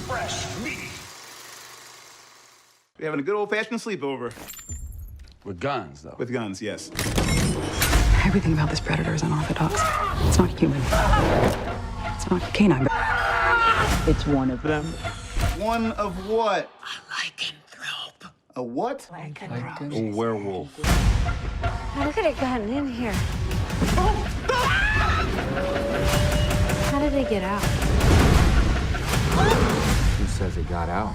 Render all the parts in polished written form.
fresh meat. We're having a good old-fashioned sleepover. With guns, though. With guns, yes. Everything about this predator is unorthodox. It's not human. It's not canine, but it's one of them. One of what? A lycanthrope. A what? A werewolf. How could it gotten in here? How did it get out? Who says it got out?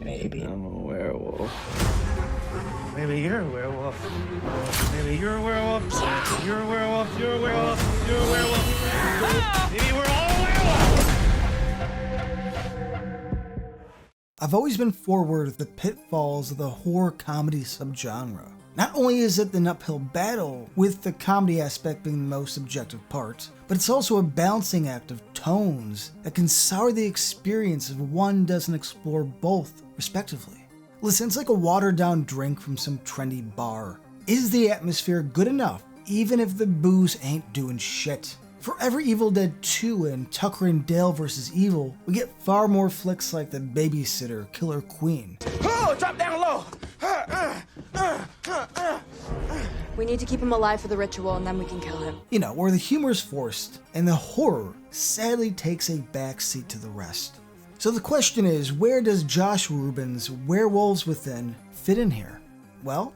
Maybe I'm a werewolf. Maybe you're a werewolf. Maybe you're a werewolf. You're a werewolf. You're a werewolf. You're a werewolf. Maybe we're all werewolves. I've always been forward with the pitfalls of the horror comedy subgenre. Not only is it an uphill battle, with the comedy aspect being the most subjective part, but it's also a balancing act of tones that can sour the experience if one doesn't explore both, respectively. Listen, it's like a watered-down drink from some trendy bar. Is the atmosphere good enough, even if the booze ain't doing shit? For every Evil Dead 2 and Tucker and Dale vs. Evil, we get far more flicks like The Babysitter, Killer Queen. Oh, drop down low. We need to keep him alive for the ritual and then we can kill him. You know, where the humor is forced and the horror sadly takes a backseat to the rest. So the question is, where does Josh Ruben's Werewolves Within fit in here? Well,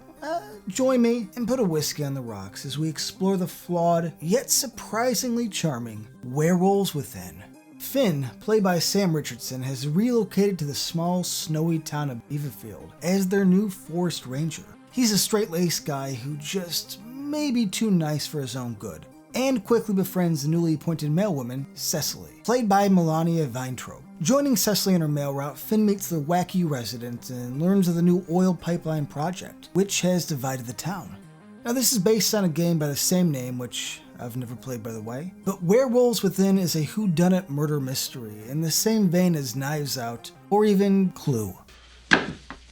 join me and put a whiskey on the rocks as we explore the flawed, yet surprisingly charming Werewolves Within. Finn, played by Sam Richardson, has relocated to the small, snowy town of Beaverfield as their new forest ranger. He's a straight-laced guy who just may be too nice for his own good, and quickly befriends the newly appointed male woman, Cecily, played by Melania Weintraub. Joining Cecily on her mail route, Finn meets the wacky resident and learns of the new oil pipeline project, which has divided the town. Now, this is based on a game by the same name, which I've never played, by the way, but Werewolves Within is a whodunit murder mystery in the same vein as Knives Out or even Clue.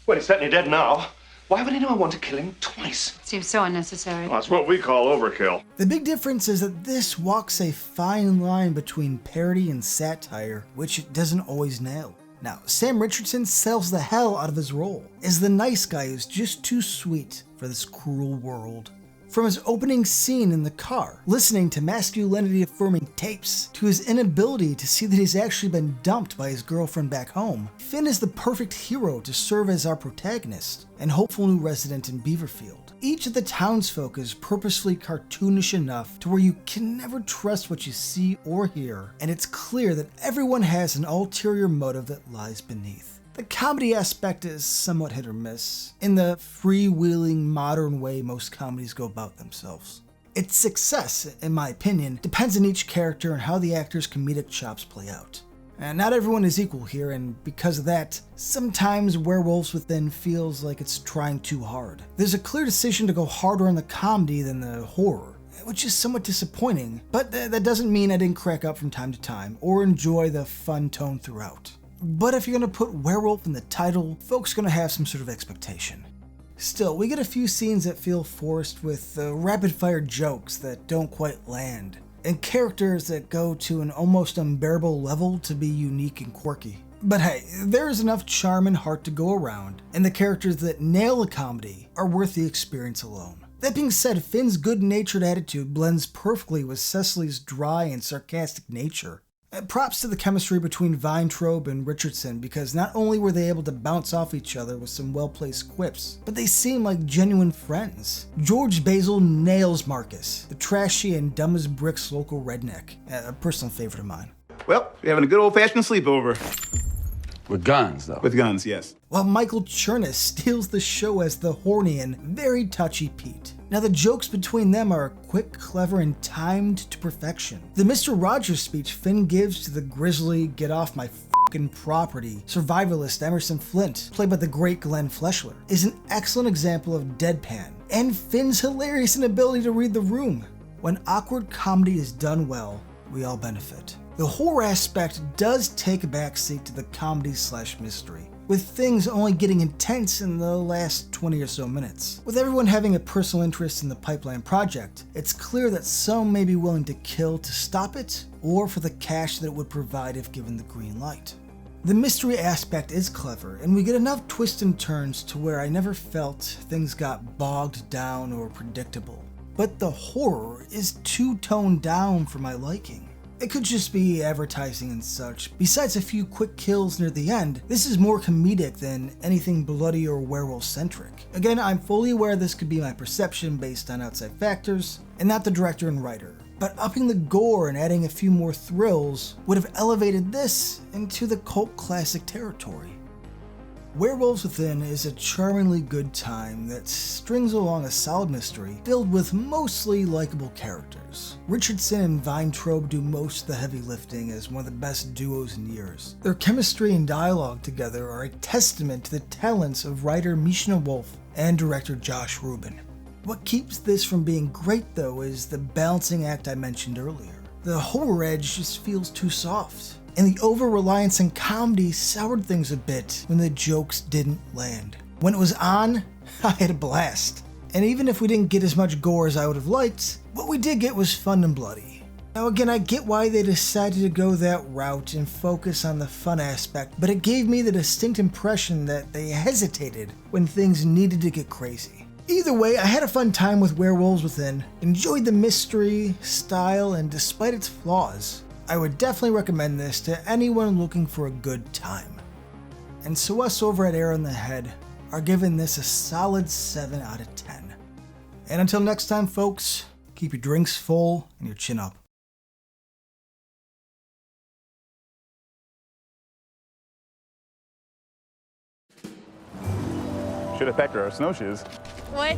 Well, he's certainly dead now. Why would anyone want to kill him twice? Seems so unnecessary. Well, that's what we call overkill. The big difference is that this walks a fine line between parody and satire, which it doesn't always nail. Now, Sam Richardson sells the hell out of his role, as the nice guy is just too sweet for this cruel world. From his opening scene in the car, listening to masculinity-affirming tapes, to his inability to see that he's actually been dumped by his girlfriend back home, Finn is the perfect hero to serve as our protagonist and hopeful new resident in Beaverfield. Each of the townsfolk is purposefully cartoonish enough to where you can never trust what you see or hear, and it's clear that everyone has an ulterior motive that lies beneath. The comedy aspect is somewhat hit or miss, in the freewheeling modern way most comedies go about themselves. Its success, in my opinion, depends on each character and how the actor's comedic chops play out. And not everyone is equal here, and because of that, sometimes Werewolves Within feels like it's trying too hard. There's a clear decision to go harder on the comedy than the horror, which is somewhat disappointing, but that doesn't mean I didn't crack up from time to time or enjoy the fun tone throughout. But if you're going to put werewolf in the title, folks are going to have some sort of expectation. Still, we get a few scenes that feel forced with rapid-fire jokes that don't quite land, and characters that go to an almost unbearable level to be unique and quirky. But hey, there is enough charm and heart to go around, and the characters that nail a comedy are worth the experience alone. That being said, Finn's good-natured attitude blends perfectly with Cecily's dry and sarcastic nature. Props to the chemistry between Weintraub and Richardson, because not only were they able to bounce off each other with some well-placed quips, but they seem like genuine friends. George Basil nails Marcus, the trashy and dumb as bricks local redneck, a personal favorite of mine. Well, we're having a good old-fashioned sleepover. With guns, though. With guns, yes. While Michael Chernus steals the show as the horny and very touchy Pete. Now, the jokes between them are quick, clever, and timed to perfection. The Mr. Rogers speech Finn gives to the grisly, get off my f***ing property survivalist Emerson Flint, played by the great Glenn Fleshler, is an excellent example of deadpan, and Finn's hilarious inability to read the room. When awkward comedy is done well, we all benefit. The horror aspect does take a backseat to the comedy/mystery, with things only getting intense in the last 20 or so minutes. With everyone having a personal interest in the pipeline project, it's clear that some may be willing to kill to stop it, or for the cash that it would provide if given the green light. The mystery aspect is clever, and we get enough twists and turns to where I never felt things got bogged down or predictable. But the horror is too toned down for my liking. It could just be advertising and such. Besides a few quick kills near the end, this is more comedic than anything bloody or werewolf-centric. Again, I'm fully aware this could be my perception based on outside factors, and not the director and writer. But upping the gore and adding a few more thrills would have elevated this into the cult classic territory. Werewolves Within is a charmingly good time that strings along a solid mystery filled with mostly likable characters. Richardson and Weintraub do most of the heavy lifting as one of the best duos in years. Their chemistry and dialogue together are a testament to the talents of writer Mishna Wolf and director Josh Ruben. What keeps this from being great though is the balancing act I mentioned earlier. The horror edge just feels too soft, and the over-reliance on comedy soured things a bit when the jokes didn't land. When it was on, I had a blast. And even if we didn't get as much gore as I would have liked, what we did get was fun and bloody. Now again, I get why they decided to go that route and focus on the fun aspect, but it gave me the distinct impression that they hesitated when things needed to get crazy. Either way, I had a fun time with Werewolves Within, enjoyed the mystery, style, and despite its flaws, I would definitely recommend this to anyone looking for a good time. And so us over at Arrow in the Head are giving this a solid 7 out of 10. And until next time folks, keep your drinks full and your chin up. Should have packed our snowshoes. What?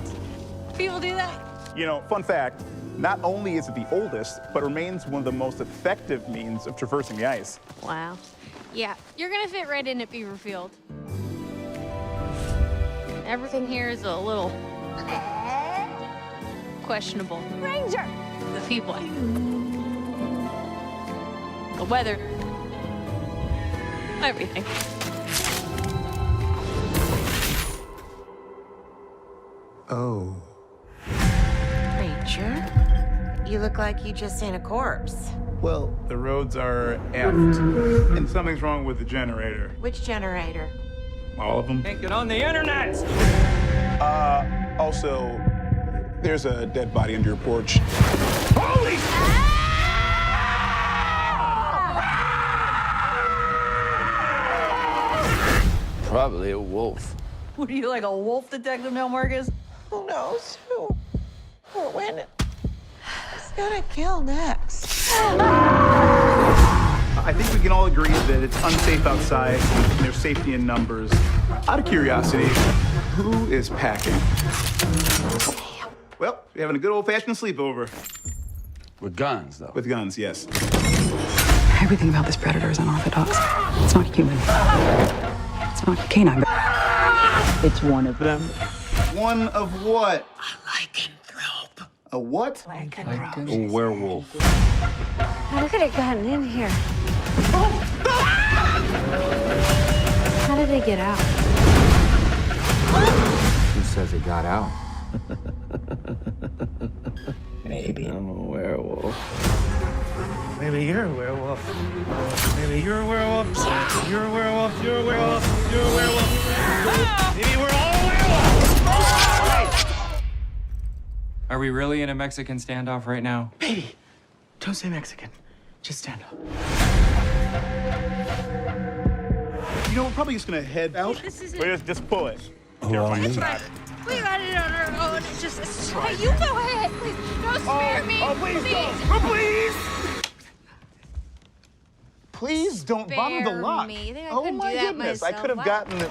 People do that? You know, fun fact, not only is it the oldest, but remains one of the most effective means of traversing the ice. Wow. Yeah, you're gonna fit right in at Beaverfield. Everything here is a little questionable. Ranger! The people. The weather. Everything. Oh. Ranger? You look like you just seen a corpse. Well, the roads are effed, and something's wrong with the generator. Which generator? All of them. Can't get on the internet! Also, there's a dead body under your porch. Holy! Probably a wolf. What are you, like a wolf detective now, Marcus? Who knows who or when it's gonna kill next. I think we can all agree that it's unsafe outside and there's safety in numbers. Out of curiosity, who is packing? Well, we're having a good old-fashioned sleepover. With guns, though. With guns, yes. Everything about this predator is unorthodox. It's not human. It's not canine. It's one of them. One of what? A lycanthrope. A what? A werewolf. How could it have gotten in here? How did they get out? Who says it got out? Maybe. I'm a werewolf. Maybe you're a werewolf. Maybe you're a werewolf. Maybe you're a werewolf. You're a werewolf. You're a werewolf. Maybe we're all werewolves. Are we really in a Mexican standoff right now? Baby, don't say Mexican. Just stand up. You know, we're probably just gonna head out. This isn't... Just pull it. That's right. We got it on our own. It's just... Hey, you go ahead, please. Don't spare me. Oh, please don't. Oh, please. Please don't bother the Spare lock. me. I think I Oh couldn't my do that goodness, I myself. could have Wow. gotten it.